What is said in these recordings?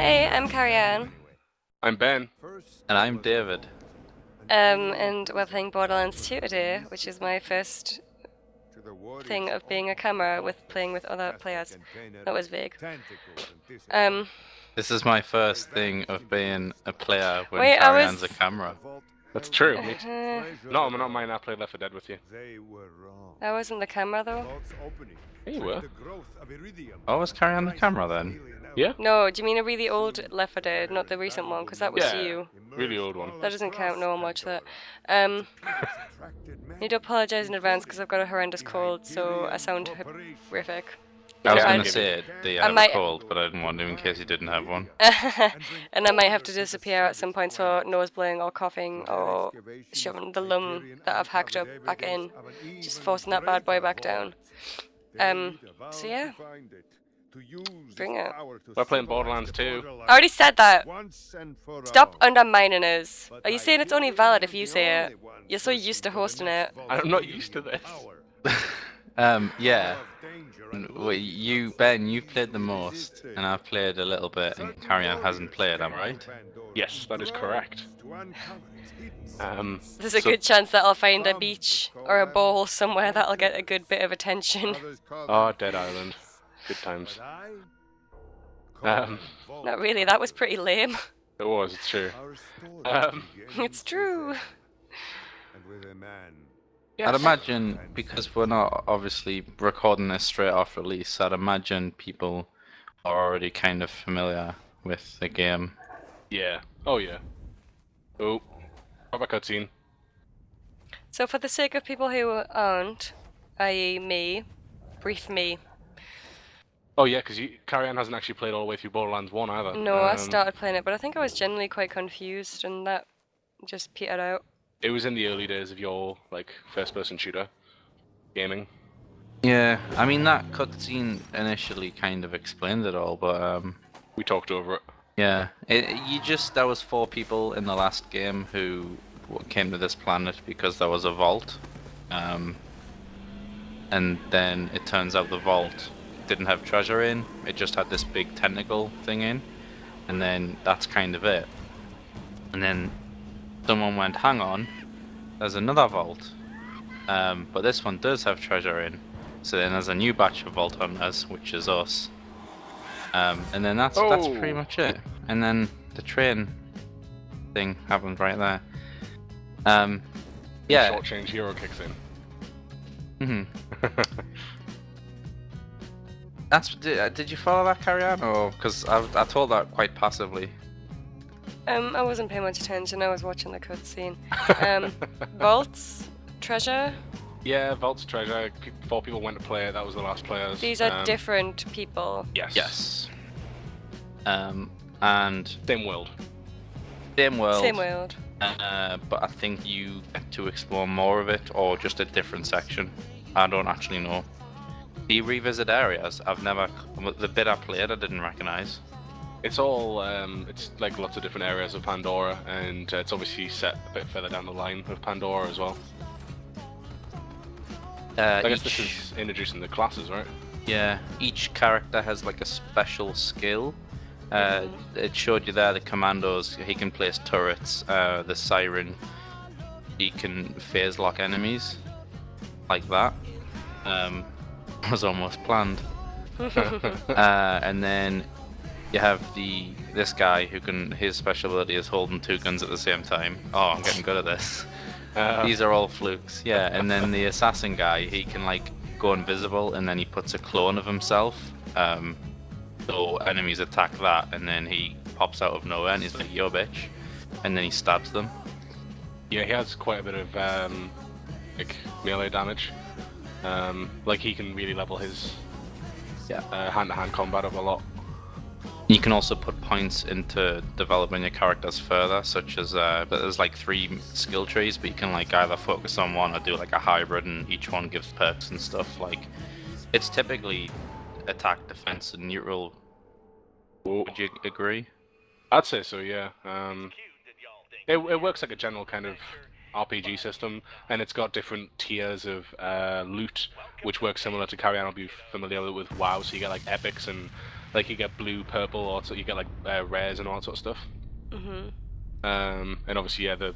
Hey, I'm Caryan. I'm Ben. And I'm David. And we're playing Borderlands 2 today, which is my first thing of being a camera with playing with other players. That was vague. Um, This is my first thing of being a player when wait, I Caryan's a was. camera. That's true. Uh, No, I'm not mine. I played Left 4 Dead with you. I wasn't the camera though. Yeah, you were. Oh, was Caryan the camera then? Yeah? No, do you mean a really old Left 4 Dead, not the recent one? Because that was Yeah. you. Really old one. That doesn't count. No one watched that. Need to apologize in advance because I've got a horrendous cold, so I sound horrific. I was Yeah, going to I- say the I might- cold, but I didn't want to in case you didn't have one. And I might have to disappear at some point, so nose blowing or coughing or shoving the lung that I've hacked up back in, just forcing that bad boy back down. So yeah, bring it. We're playing Borderlands 2. I already said that. Stop undermining us. Are you saying it's only valid if you say it? You're so used to hosting it. I'm not used to this. Yeah. Well, Ben, you've played the most, and I've played a little bit, and Caryan hasn't played, am I right? Yes, that is correct. There's a So- good chance that I'll find a beach or a bowl somewhere that'll get a good bit of attention. Oh, Dead Island. Good times. Not really, that was pretty lame. It was, it's true. It's true. Yes. I'd imagine, because we're not obviously recording this straight off release, I'd imagine people are already kind of familiar with the game. Yeah. Oh, yeah. Oh. Proper cutscene. So for the sake of people who aren't, i.e. me, brief me. Oh, yeah, because Carrion hasn't actually played all the way through Borderlands 1 either. No, I started playing it, but I think I was generally quite confused and that just petered out. It was in the early days of your, like, first-person shooter gaming. Yeah, I mean that cutscene initially kind of explained it all, but We talked over it. yeah, there was 4 people in the last game who came to this planet because there was a vault, and then it turns out the vault didn't have treasure in, it just had this big tentacle thing in, and then that's kind of it. And then someone went, hang on, there's another vault, but this one does have treasure in. So then there's a new batch of vault hunters, which is us. And then that's pretty much it. And then the train thing happened right there. Yeah. Short-change hero kicks in. Did you follow that, Caryan? Or because I told that quite passively. I wasn't paying much attention, I was watching the cutscene. Vaults? Treasure? Yeah, Vault's treasure. 4 people went to play it. That was the last players. These are different people. Yes. Yes. And Same world. same world. Same world. But I think you get to explore more of it, or just a different section. I don't actually know. Do you revisit areas? The bit I played, I didn't recognize. It's all, it's like lots of different areas of Pandora, and it's obviously set a bit further down the line of Pandora as well. I guess this is introducing the classes, right? Yeah, each character has like a special skill. It showed you there the commandos, he can place turrets, the siren, he can phase lock enemies, like that. Was almost planned. And then you have this guy who his special ability is holding 2 guns at the same time. Oh, I'm getting good at this. These are all flukes, yeah. And then the assassin guy, he can like go invisible, and then he puts a clone of himself. So enemies attack that, and then he pops out of nowhere, and he's like, "Yo, bitch," and then he stabs them. Yeah, he has quite a bit of like melee damage. Like he can really level his hand-to-hand combat up a lot. You can also put points into developing your characters further, such as but there's like 3 skill trees, but you can like either focus on one or do like a hybrid, and each one gives perks and stuff. Like it's typically attack, defense, and neutral. Would you agree? I'd say so, yeah. It works like a general kind of RPG system, and it's got different tiers of loot, which works similar to Carrion. I'll be familiar with WoW, so you get like epics and Like you get blue, purple, or so you get like rares and all that sort of stuff. And obviously, yeah, the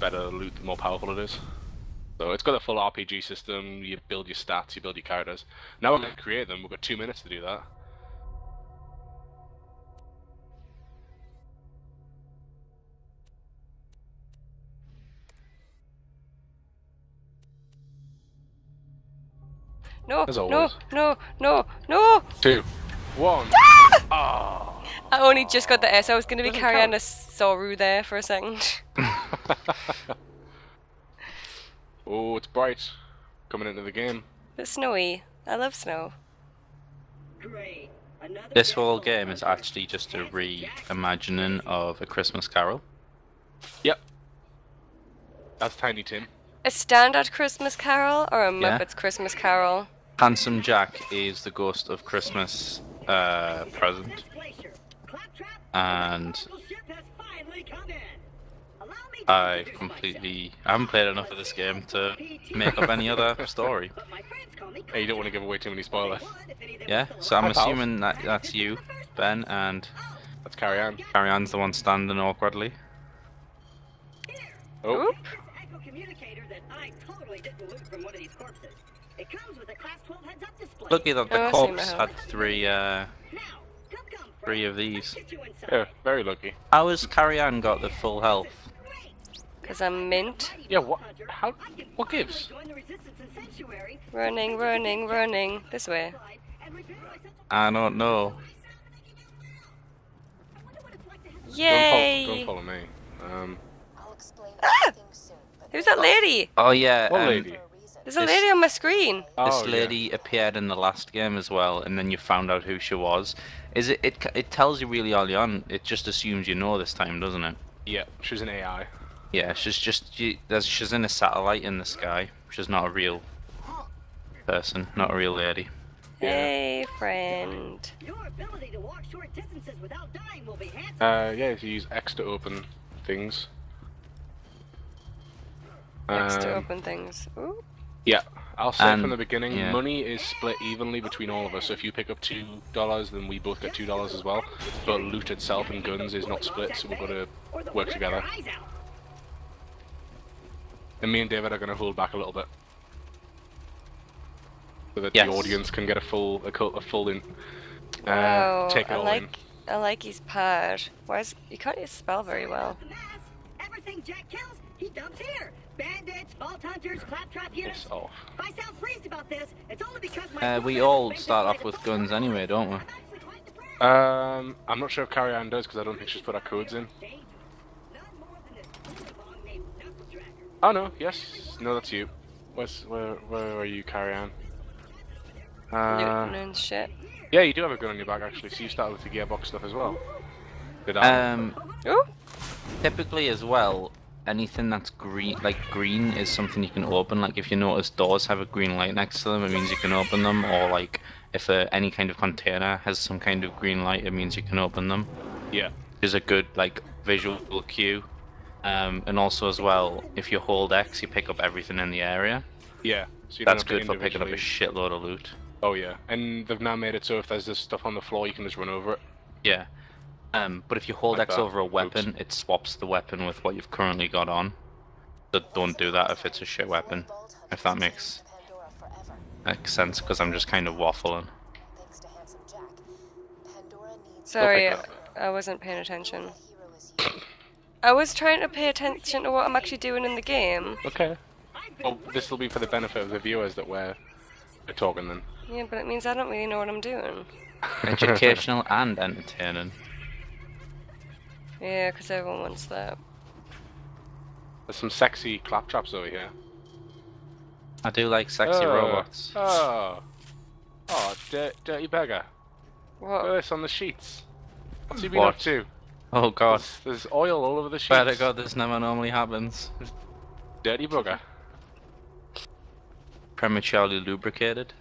better loot, the more powerful it is. So it's got a full RPG system. You build your stats, you build your characters. Now we're going to create them. We've got 2 minutes to do that. No, As no, always. no, no, no! 2, 1. Ah! Oh. I only just got the S. I was going to be Caryan and Soru there for a second. Oh, it's bright. Coming into the game. It's snowy. I love snow. This whole game is actually just a reimagining of A Christmas Carol. Yep. That's Tiny Tim. A standard Christmas Carol or a Muppets Christmas Carol? Handsome Jack is the ghost of Christmas present. And I haven't played enough of this game to make up any other story. Hey, you don't want to give away too many spoilers. Yeah, so I'm assuming that's you, Ben, and that's Caryan. Caryan's the one standing awkwardly. Oh. Lucky that the corpse had three of these. Yeah, very lucky. How has Caryan got the full health? Because I'm mint. Yeah, what? How? What gives? Running, running, running. This way. I don't know. Yay! Don't follow me. Ah! Who's that lady? Oh yeah. What lady? There's a lady on my screen. This lady appeared in the last game as well, and then you found out who she was. It tells you really early on. It just assumes you know this time, doesn't it? Yeah, she's an AI. Yeah, she's in a satellite in the sky. She's not a real person, not a real lady. Hey, friend. Yeah, if you use X to open things. X to open things. Ooh. Yeah, I'll say from the beginning, yeah. money is split evenly between all of us. So if you pick up $2, then we both get $2 as well. But loot itself and guns is not split, so we've got to work together. And me and David are going to hold back a little bit, so that the audience can get a full in. Wow, take it all in. I like his pad. You can't spell very well. Everything Jack kills, he dumps here. Bandits, vault hunters, Claptrap units. If I sound pleased about this, it's only because my we all start off with guns anyway, don't we? I'm not sure if Caryan does because I don't think she's put our codes in. Oh no, yes, no, that's you. Where are you, Caryan? Looting and shit. Yeah, you do have a gun on your back actually. So you started with the gearbox stuff as well. Did I? Ooh. Typically as well, anything that's green is something you can open. Like if you notice doors have a green light next to them, it means you can open them. Or like if any kind of container has some kind of green light, it means you can open them. Yeah. There's a good like visual cue. And also as well, if you hold X, you pick up everything in the area. Yeah. So you that's good for picking up a shitload of loot. Oh yeah, and they've now made it so if there's this stuff on the floor, you can just run over it. Yeah. But if you hold Like X that. over a weapon, it swaps the weapon with what you've currently got on. So don't do that if it's a shit weapon. If that makes sense, because I'm just kind of waffling. Sorry, I wasn't paying attention. I was trying to pay attention to what I'm actually doing in the game. Okay. Well, this will be for the benefit of the viewers that we're talking then. Yeah, but it means I don't really know what I'm doing. Educational and entertaining. Yeah, because everyone wants that. There's some sexy claptraps over here. I do like sexy robots. Oh, dirty beggar. What? Look at this on the sheets. What's he been up to? Oh god. There's oil all over the sheets. Better god, this never normally happens. Dirty bugger. Prematurely lubricated.